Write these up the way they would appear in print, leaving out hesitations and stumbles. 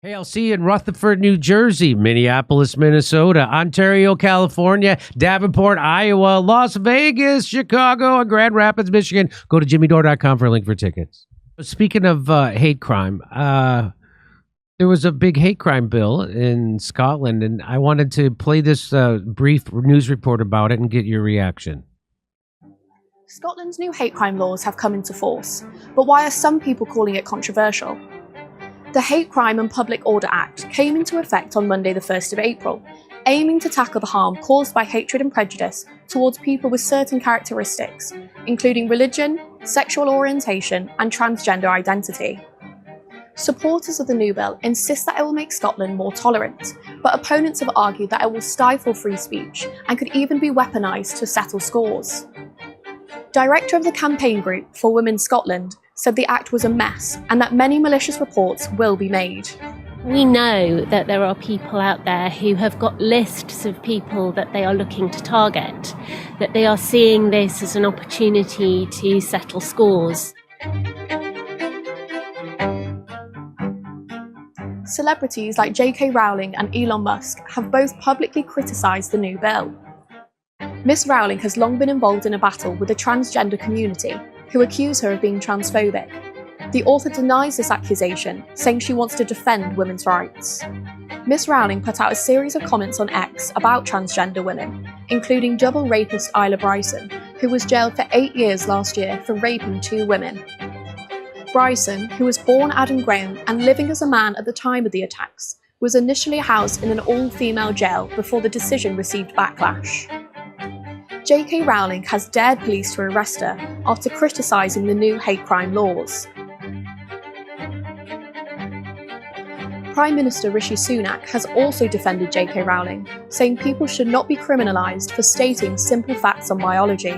Hey, I'll see you in Rutherford, New Jersey, Minneapolis, Minnesota, Ontario, California, Davenport, Iowa, Las Vegas, Chicago, and Grand Rapids, Michigan. Go to jimmydore.com for a link for tickets. Speaking of hate crime, there was a big hate crime bill in Scotland, and I wanted to play this brief news report about it and get your reaction. Scotland's new hate crime laws have come into force, but why are some people calling it controversial? The Hate Crime and Public Order Act came into effect on Monday the 1st of April, aiming to tackle the harm caused by hatred and prejudice towards people with certain characteristics, including religion, sexual orientation, and transgender identity. Supporters of the new bill insist that it will make Scotland more tolerant, but opponents have argued that it will stifle free speech and could even be weaponised to settle scores. Director of the campaign group for Women Scotland said the act was a mess and that many malicious reports will be made. We know that there are people out there who have got lists of people that they are looking to target, that they are seeing this as an opportunity to settle scores. Celebrities like J.K. Rowling and Elon Musk have both publicly criticised the new bill. Miss Rowling has long been involved in a battle with the transgender community, who accuse her of being transphobic. The author denies this accusation, saying she wants to defend women's rights. Miss Rowling put out a series of comments on X about transgender women, including double rapist Isla Bryson, who was jailed for 8 years last year for raping 2 women. Bryson, who was born Adam Graham and living as a man at the time of the attacks, was initially housed in an all-female jail before the decision received backlash. J.K. Rowling has dared police to arrest her after criticising the new hate crime laws. Prime Minister Rishi Sunak has also defended J.K. Rowling, saying people should not be criminalised for stating simple facts on biology.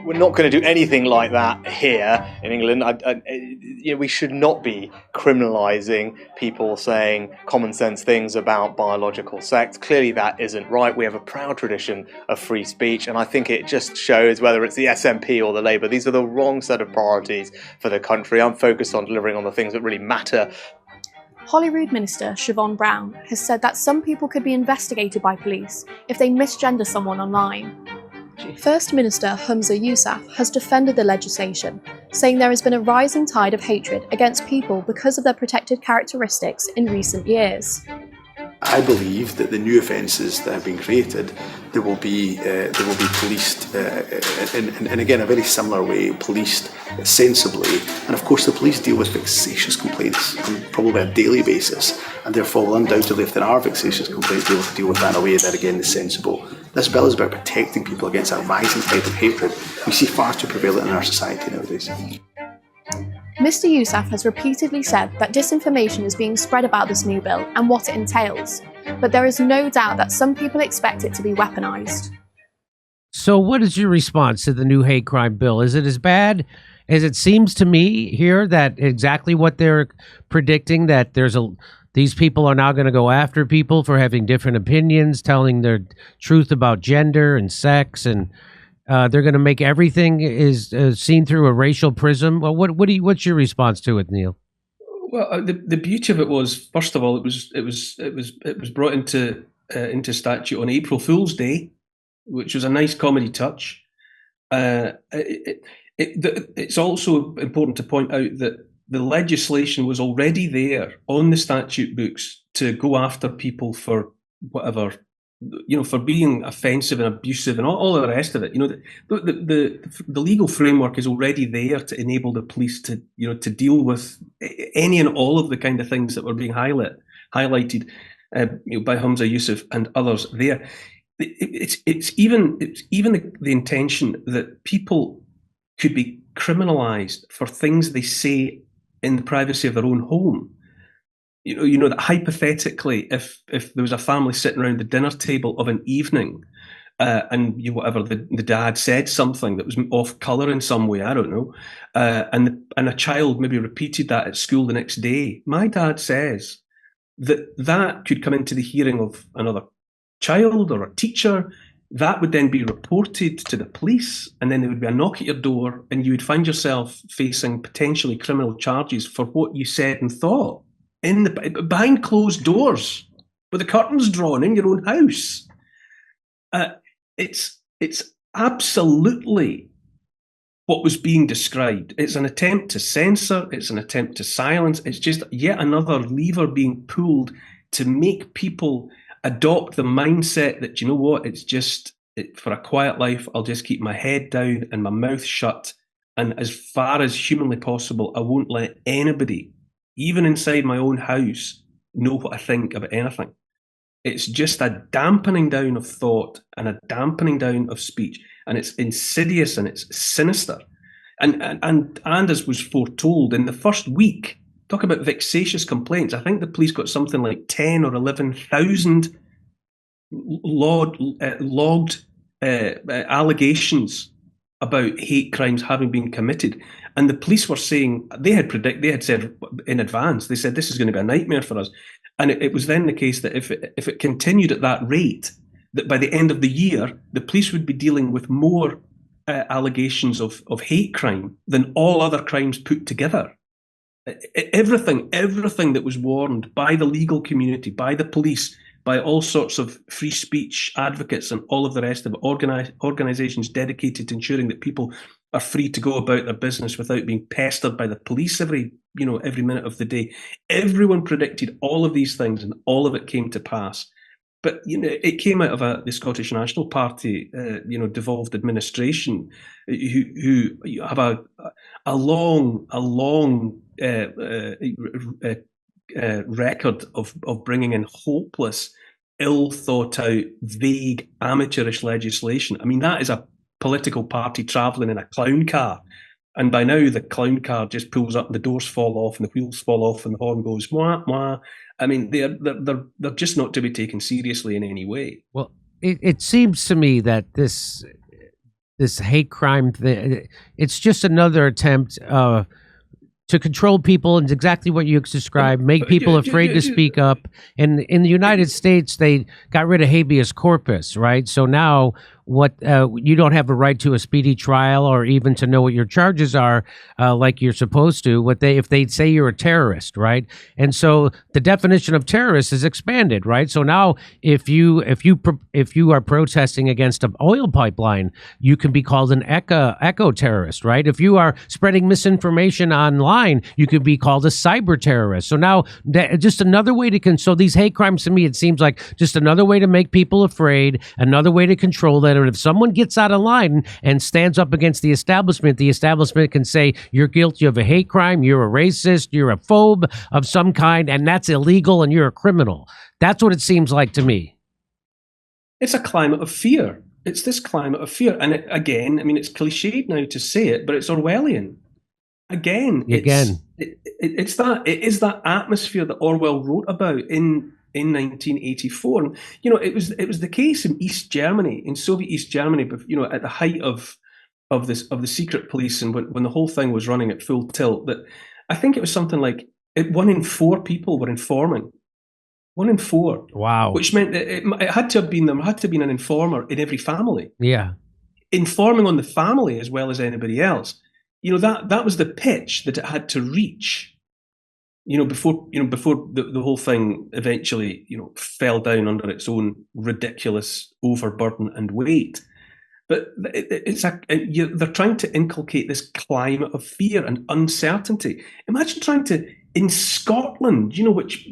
We're not going to do anything like that here in England. We should not be criminalising people saying common sense things about biological sex. Clearly that isn't right. We have a proud tradition of free speech, and I think it just shows, whether it's the SNP or the Labour, these are the wrong set of priorities for the country. I'm focused on delivering on the things that really matter. Holyrood Minister Siobhan Brown has said that some people could be investigated by police if they misgender someone online. First Minister Humza Yousaf has defended the legislation, saying there has been a rising tide of hatred against people because of their protected characteristics in recent years. I believe that the new offences that have been created, they will be policed in again a very similar way, policed sensibly. And of course the police deal with vexatious complaints on probably a daily basis, and therefore will undoubtedly, if there are vexatious complaints, be able to deal with that in a way that again is sensible. This bill is about protecting people against a rising type of hatred we see far too prevalent in our society nowadays. Mr Yousaf has repeatedly said that disinformation is being spread about this new bill and what it entails, but there is no doubt that some people expect it to be weaponised. So what is your response to the new hate crime bill? Is it as bad as it seems to me here, that exactly what they're predicting, that these people are now going to go after people for having different opinions, telling their truth about gender and sex, and they're going to make everything is seen through a racial prism? Well, what's your response to it, Neil? Well, the beauty of it was, first of all, it was brought into statute on April Fool's Day, which was a nice comedy touch. It's also important to point out that the legislation was already there on the statute books to go after people for whatever, for being offensive and abusive and all the rest of it. The legal framework is already there to enable the police to deal with any and all of the kind of things that were being highlighted by Humza Yousaf and others there. It's even the intention that people could be criminalised for things they say in the privacy of their own home. That hypothetically, if there was a family sitting around the dinner table of an evening, and the dad said something that was off colour in some way, I don't know, and a child maybe repeated that at school the next day, my dad says that could come into the hearing of another child or a teacher. That would then be reported to the police, and then there would be a knock at your door, and you would find yourself facing potentially criminal charges for what you said and thought. behind closed doors with the curtains drawn in your own house. It's absolutely what was being described. It's an attempt to censor. It's an attempt to silence. It's just yet another lever being pulled to make people adopt the mindset that, you know what, it's just, for a quiet life, I'll just keep my head down and my mouth shut. And as far as humanly possible, I won't let anybody, even inside my own house, know what I think about anything. It's just a dampening down of thought and a dampening down of speech. And it's insidious and it's sinister. And as was foretold, in the first week, talk about vexatious complaints, I think the police got something like 10 or 11,000 logged allegations about hate crimes having been committed. And the police were saying, they had said in advance, they said, this is going to be a nightmare for us. And it was then the case that if it continued at that rate, that by the end of the year, the police would be dealing with more allegations of hate crime than all other crimes put together. Everything that was warned by the legal community, by the police, by all sorts of free speech advocates and all of the rest of it, organisations dedicated to ensuring that people are free to go about their business without being pestered by the police every minute of the day. Everyone predicted all of these things, and all of it came to pass. But it came out of the Scottish National Party, devolved administration, who have a long record of bringing in hopeless, ill thought out, vague, amateurish legislation. I mean, that is a political party travelling in a clown car, and by now the clown car just pulls up and the doors fall off and the wheels fall off and the horn goes wah wah. I mean, they're just not to be taken seriously in any way. Well, it seems to me that this hate crime thing, it's just another attempt to control people, and exactly what you described, make people afraid to speak up. And in the United States, they got rid of habeas corpus, right? So now you don't have a right to a speedy trial or even to know what your charges are, like you're supposed to. If they say you're a terrorist, right? And so the definition of terrorist is expanded, right? So now if you are protesting against an oil pipeline, you can be called an eco terrorist, right? If you are spreading misinformation online, you could be called a cyber terrorist. So now just another way so these hate crimes, to me, it seems like just another way to make people afraid, another way to control that. And if someone gets out of line and stands up against the establishment can say, you're guilty of a hate crime, you're a racist, you're a phobe of some kind, and that's illegal, and you're a criminal. That's what it seems like to me. It's a climate of fear. It's this climate of fear. And again, I mean, it's cliched now to say it, but it's Orwellian. It is that atmosphere that Orwell wrote about in 1984. And, it was the case in East Germany, in Soviet East Germany, at the height of the secret police, and when the whole thing was running at full tilt, that I think it was something like 1 in 4 people were informing. 1 in 4. Wow. Which meant that it had to have been an informer in every family. Yeah. Informing on the family as well as anybody else. That was the pitch that it had to reach. Before the whole thing eventually, fell down under its own ridiculous overburden and weight. But they're trying to inculcate this climate of fear and uncertainty. Imagine trying to, in Scotland, which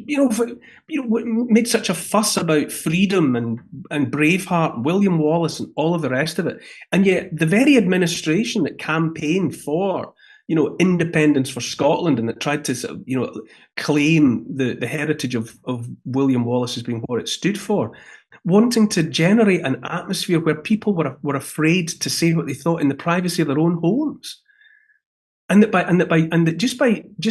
made such a fuss about freedom and Braveheart, William Wallace, and all of the rest of it, and yet the very administration that campaigned for independence for Scotland and that tried to claim the heritage of William Wallace as being what it stood for, wanting to generate an atmosphere where people were afraid to say what they thought in the privacy of their own homes, and that just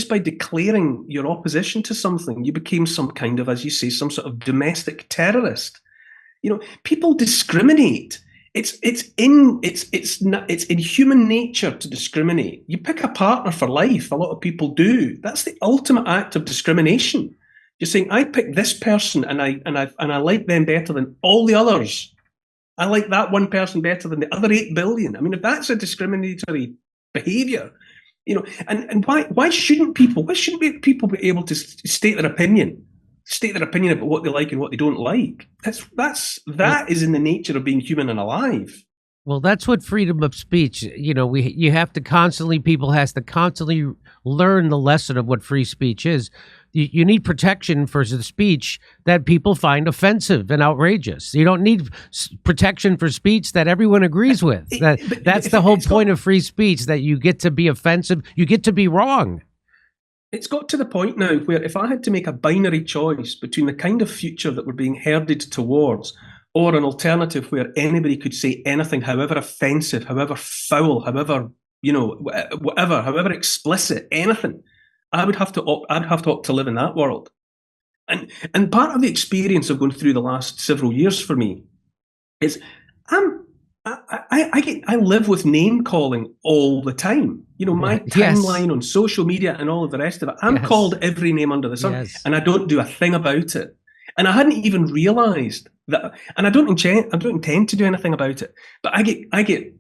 by declaring your opposition to something, you became some kind of, as you say, some sort of domestic terrorist. People discriminate. It's in human nature to discriminate. You pick a partner for life. A lot of people do. That's the ultimate act of discrimination. You're saying, I pick this person and I like them better than all the others. I like that one person better than the other 8 billion. I mean, if that's a discriminatory behaviour, And why shouldn't people be able to state their opinion about what they like and what they don't like? That is in the nature of being human and alive. Well, that's what freedom of speech, people has to constantly learn the lesson of what free speech is. You need protection for the speech that people find offensive and outrageous. You don't need protection for speech that everyone agrees with. That's the whole point of free speech, that you get to be offensive, you get to be wrong. It's got to the point now where if I had to make a binary choice between the kind of future that we're being herded towards or an alternative where anybody could say anything, however offensive, however foul, however, whatever, however explicit, anything, I would have to opt to live in that world. And part of the experience of going through the last several years for me is I live with name calling all the time. My timeline on social media and all of the rest of it, I'm called every name under the sun, and I don't do a thing about it. And I hadn't even realised that, and I don't intend to do anything about it. But I get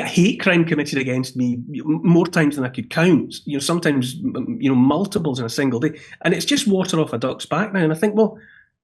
hate crime committed against me more times than I could count. Sometimes multiples in a single day, and it's just water off a duck's back now. And I think, well,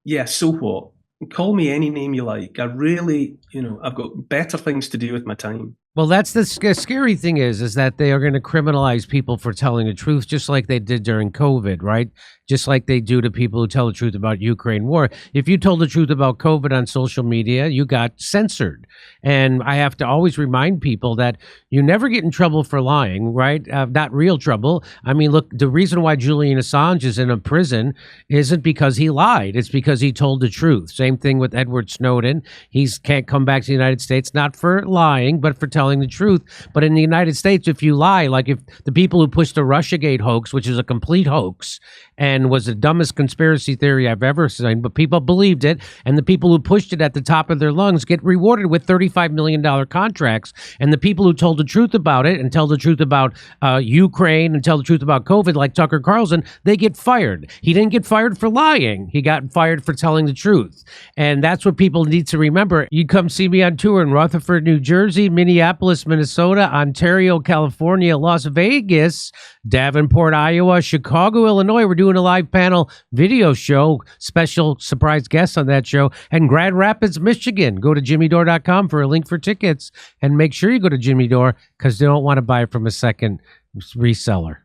yeah, so what? Call me any name you like. I really, I've got better things to do with my time. Well, that's the scary thing is that they are going to criminalize people for telling the truth, just like they did during COVID, right? Just like they do to people who tell the truth about Ukraine war. If you told the truth about COVID on social media, you got censored. And I have to always remind people that you never get in trouble for lying, right? Not real trouble. I mean, look, the reason why Julian Assange is in a prison isn't because he lied. It's because he told the truth. Same thing with Edward Snowden. He can't come back to the United States, not for lying, but for telling the truth. But in the United States, if you lie, like if the people who pushed the Russiagate hoax, which is a complete hoax and was the dumbest conspiracy theory I've ever seen, but people believed it, and the people who pushed it at the top of their lungs get rewarded with $35 million contracts, and the people who told the truth about it and tell the truth about Ukraine and tell the truth about COVID, like Tucker Carlson, they get fired. He didn't get fired for lying. He got fired for telling the truth. And that's what people need to remember. You come see me on tour in Rutherford, New Jersey, Minneapolis, Minnesota, Ontario, California, Las Vegas, Davenport, Iowa, Chicago, Illinois. We're doing a live panel video show, special surprise guests on that show, and Grand Rapids, Michigan. Go to jimmydore.com for a link for tickets, and make sure you go to Jimmy Dore because they don't want to buy it from a second reseller.